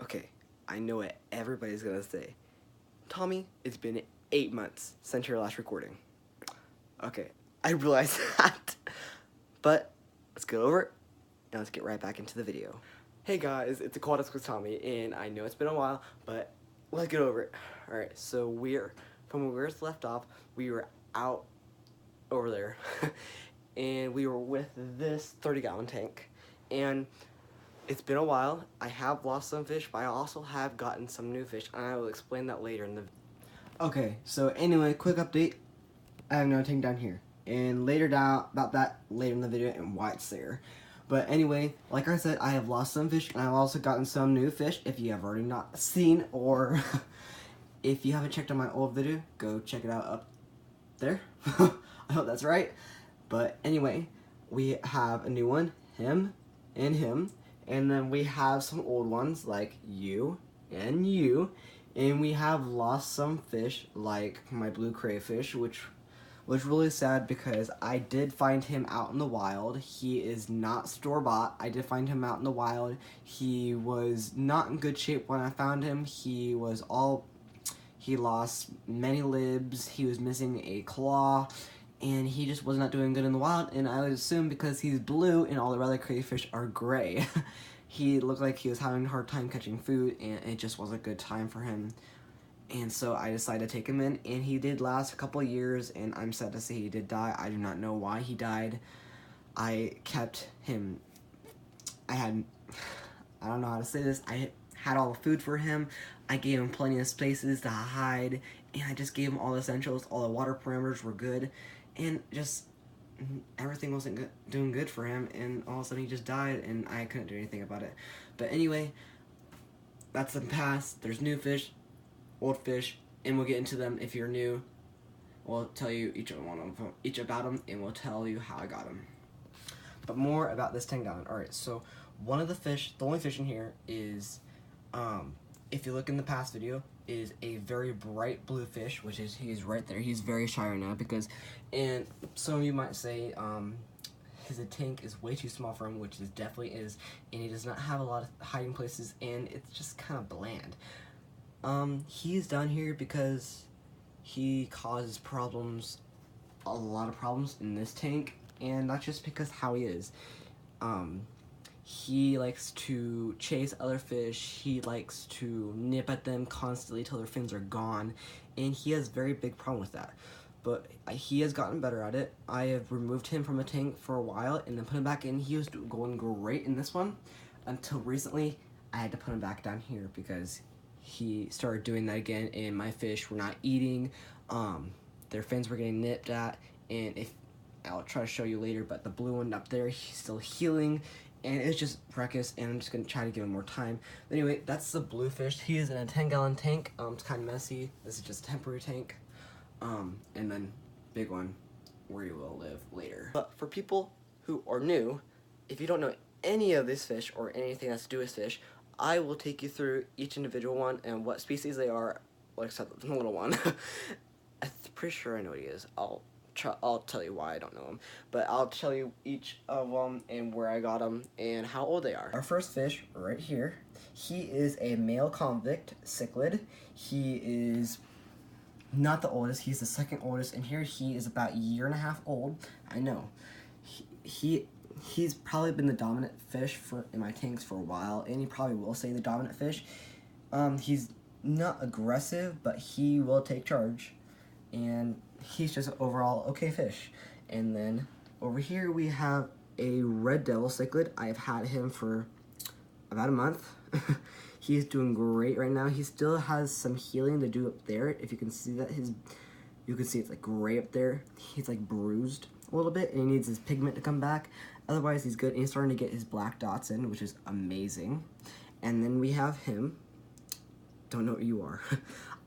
Okay, I know what everybody's gonna say. Tommy, it's been 8 months since your last recording. Okay, I realize that. But let's go over it, and let's get right back into the video. Hey guys, it's Aquatics with Tommy, and I know it's been a while, but let's get over it. Alright, so from where we left off, we were out over there, and we were with this 30-gallon tank, and it's been a while. I have lost some fish, but I also have gotten some new fish, and I will explain that later in the video. Okay, so anyway, quick update. I have another tank down here, and later down about that later in the video and why it's there. But anyway, like I said, I have lost some fish, and I've also gotten some new fish. If you have already not seen, or if you haven't checked out my old video, go check it out up there. I hope that's right. But anyway, we have a new one, him, and him. And then we have some old ones like you and you. And we have lost some fish like my blue crayfish, which was really sad because I did find him out in the wild. He is not store-bought. I did find him out in the wild. He was not in good shape when I found him. He lost many libs. He was missing a claw. And he just was not doing good in the wild, and I would assume because he's blue and all the other crayfish are gray. He looked like he was having a hard time catching food, and it just wasn't a good time for him. And so I decided to take him in, and he did last a couple of years, and I'm sad to say he did die. I do not know why he died. I kept him, I don't know how to say this, I had all the food for him, I gave him plenty of spaces to hide, and I just gave him all the essentials, all the water parameters were good, and just everything wasn't doing good for him, and all of a sudden he just died, and I couldn't do anything about it. But anyway, that's the past. There's new fish, old fish, and we'll get into them. If you're new, we'll tell you each about them, and we'll tell you how I got them. But more about this 10-gallon. Alright, so one of the fish, the only fish in here is, if you look in the past video, is a very bright blue fish, which is, he's right there. He's very shy right now because, and some of you might say, his tank is way too small for him, which it definitely is, and he does not have a lot of hiding places, and it's just kind of bland. He's down here because he causes problems, a lot of problems in this tank, and not just because how he is. He likes to chase other fish, he likes to nip at them constantly till their fins are gone, and he has a very big problem with that. But he has gotten better at it. I have removed him from the tank for a while and then put him back in. He was going great in this one until recently I had to put him back down here because he started doing that again, and my fish were not eating, their fins were getting nipped at, and if I'll try to show you later, but the blue one up there, he's still healing, and it's just ruckus, and I'm just going to try to give him more time. But anyway, that's the blue fish. He is in a 10-gallon tank. It's kind of messy. This is just a temporary tank. And then big one where you will live later. But for people who are new, if you don't know any of this fish or anything that's to do with fish, I will take you through each individual one and what species they are, well, except the little one. I'm pretty sure I know what he is. I'll tell you why I don't know them, but I'll tell you each of them and where I got them and how old they are. Our first fish right here, he is a male convict cichlid. He is not the oldest, he's the second oldest, and here he is about a year and a half old. I know. He's probably been the dominant fish in my tanks for a while, and he probably will stay the dominant fish. He's not aggressive, but he will take charge, and he's just an overall okay fish. And then over here we have a red devil cichlid. I've had him for about a month. He's doing great right now. He still has some healing to do up there. If you can see that, you can see it's like gray up there. He's like bruised a little bit, and he needs his pigment to come back. Otherwise, he's good, and he's starting to get his black dots in, which is amazing. And then we have him. Don't know what you are.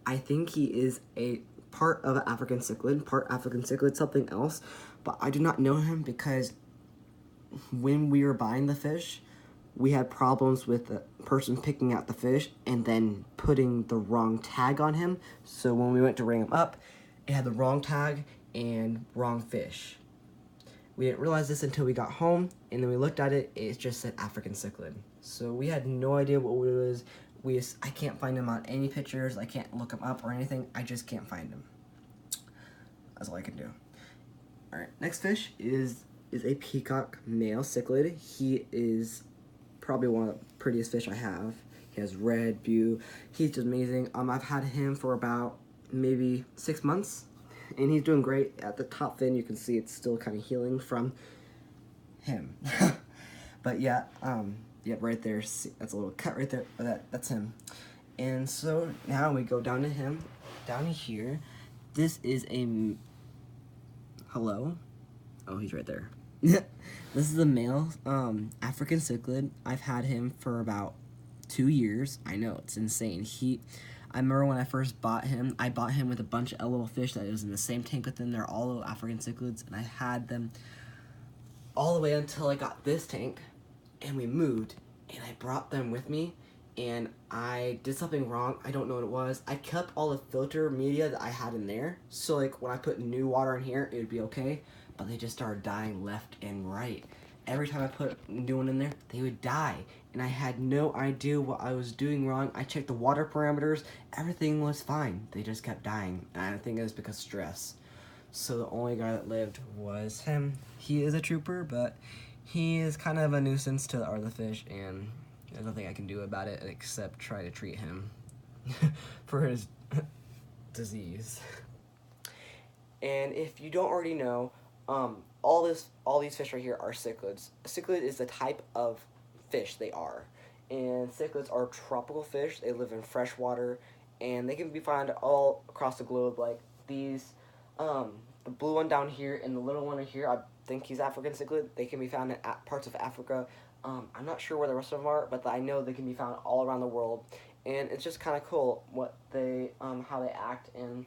I think he is a part of an African cichlid, something else, but I do not know him because when we were buying the fish, we had problems with the person picking out the fish and then putting the wrong tag on him. So when we went to ring him up, it had the wrong tag and wrong fish. We didn't realize this until we got home, and then we looked at it, it just said African cichlid. So we had no idea what it was. I can't find him on any pictures. I can't look him up or anything. I just can't find him. That's all I can do. Alright, next fish is a peacock male cichlid. He is probably one of the prettiest fish I have. He has red, blue. He's just amazing. I've had him for about maybe 6 months, and he's doing great. At the top fin, you can see it's still kind of healing from him. But yeah, right there. See, that's a little cut right there. That's him. And so now we go down to him, down here. This is a hello. Oh, he's right there. This is a male African cichlid. I've had him for about 2 years. I know, it's insane. I remember when I first bought him, I bought him with a bunch of little fish that was in the same tank with them. They're all little African cichlids, and I had them all the way until I got this tank, and we moved, and I brought them with me, and I did something wrong. I don't know what it was. I kept all the filter media that I had in there, so like when I put new water in here, it would be okay, but they just started dying left and right. Every time I put new one in there, they would die, and I had no idea what I was doing wrong. I checked the water parameters, everything was fine. They just kept dying, and I think it was because of stress. So the only guy that lived was him. He is a trooper, but he is kind of a nuisance to the other fish, and there's nothing I can do about it except try to treat him for his disease. And if you don't already know, all these fish right here are cichlids. A cichlid is the type of fish they are. And cichlids are tropical fish. They live in fresh water, and they can be found all across the globe. Like these, the blue one down here and the little one right here, I think he's African cichlid. They can be found in parts of Africa. I'm not sure where the rest of them are, but I know they can be found all around the world. And it's just kind of cool what they, how they act. And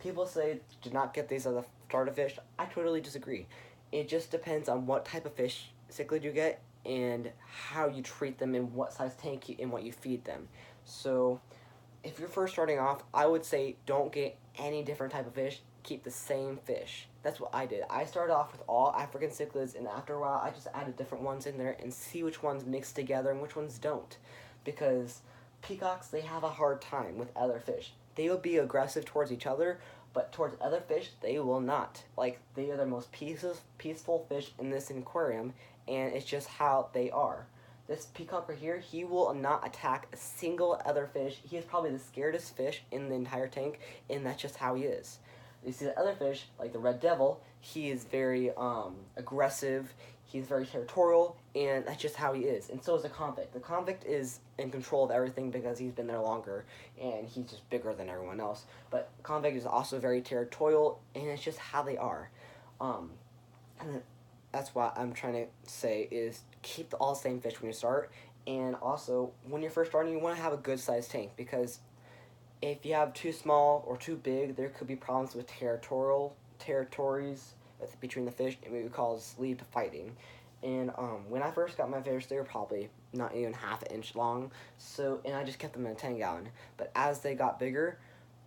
people say do not get these other starter fish. I totally disagree. It just depends on what type of fish cichlid you get and how you treat them and what size tank and what you feed them. So if you're first starting off, I would say don't get any different type of fish. Keep the same fish. That's what I did. I started off with all African cichlids, and after a while, I just added different ones in there and see which ones mix together and which ones don't. Because peacocks, they have a hard time with other fish. They will be aggressive towards each other, but towards other fish, they will not. Like, they are the most peaceful fish in this aquarium, and it's just how they are. This peacock right here, he will not attack a single other fish. He is probably the scaredest fish in the entire tank, and that's just how he is. You see the other fish, like the red devil, he is very aggressive, he's very territorial, and that's just how he is. And so is the convict. The convict is in control of everything because he's been there longer, and he's just bigger than everyone else. But convict is also very territorial, and it's just how they are. And that's what I'm trying to say is keep all the same fish when you start, and also when you're first starting, you want to have a good sized tank, because if you have too small or too big, there could be problems with territories between the fish, and it would lead to fighting. And when I first got my fish, they were probably not even half an inch long. So, and I just kept them in a 10-gallon. But as they got bigger,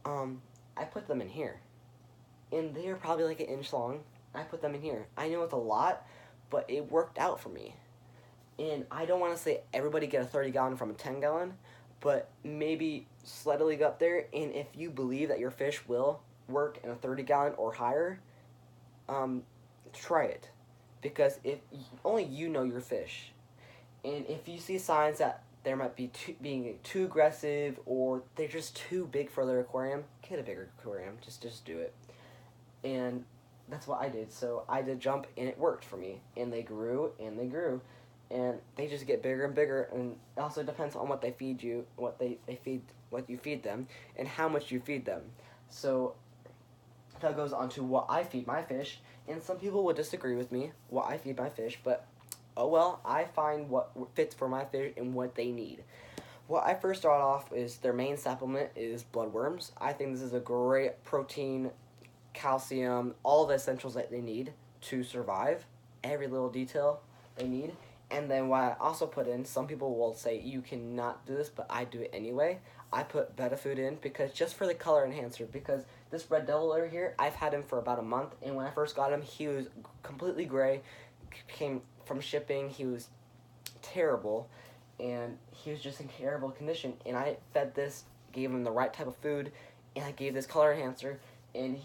I put them in here, and they were probably like an inch long. I put them in here. I know it's a lot, but it worked out for me. And I don't want to say everybody get a 30-gallon from a 10-gallon, but maybe slightly up there, and if you believe that your fish will work in a 30-gallon or higher, try it. Because if only you know your fish. And if you see signs that there might be being too aggressive or they're just too big for their aquarium, get a bigger aquarium. Just do it. And that's what I did. So I did jump, and it worked for me. And they grew, and they grew. And they just get bigger and bigger, and it also depends on what they feed you, what you feed them, and how much you feed them. So that goes on to what I feed my fish, and some people would disagree with me, what I feed my fish, but oh well, I find what fits for my fish and what they need. What I first start off is their main supplement is bloodworms. I think this is a great protein, calcium, all the essentials that they need to survive, every little detail they need. And then what I also put in, some people will say you cannot do this, but I do it anyway. I put Betta food in because just for the color enhancer, because this red devil over here, I've had him for about a month, and when I first got him, he was completely gray, came from shipping, he was terrible, and he was just in terrible condition. And I fed this, gave him the right type of food, and I gave this color enhancer, and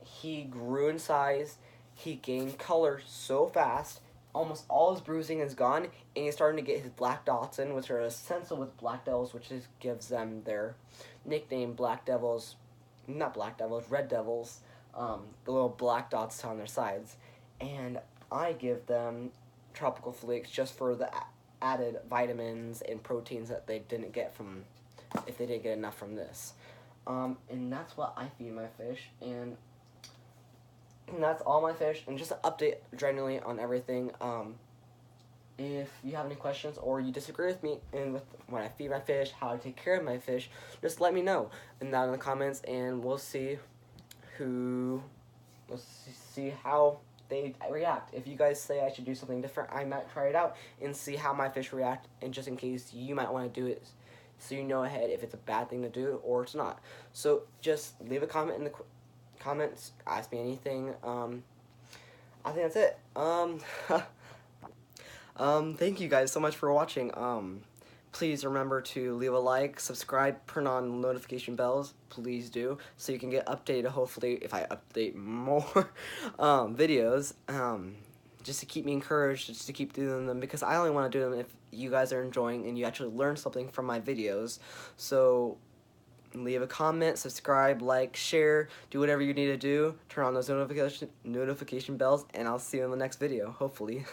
he grew in size. He gained color so fast. Almost all his bruising is gone, and he's starting to get his black dots in, which are essential with black devils, which gives them their nickname, Black Devils. Not Black Devils, Red Devils. The little black dots on their sides. And I give them tropical flakes just for the added vitamins and proteins that they didn't get from, if they didn't get enough from this. And that's what I feed my fish, and that's all my fish. And just an update generally on everything. If you have any questions or you disagree with me and with when I feed my fish, how I take care of my fish, just let me know in the comments, and we'll see how they react. If you guys say I should do something different, I might try it out and see how my fish react, and just in case you might want to do it, so you know ahead if it's a bad thing to do or it's not. So just leave a comment in the comments, ask me anything. I think that's it. Thank you guys so much for watching. Please remember to leave a like, subscribe, turn on notification bells, please do, so you can get updated, hopefully, if I update more videos, just to keep me encouraged, just to keep doing them, because I only want to do them if you guys are enjoying and you actually learn something from my videos. So leave a comment, subscribe, like, share, do whatever you need to do, turn on those notification bells, and I'll see you in the next video, hopefully.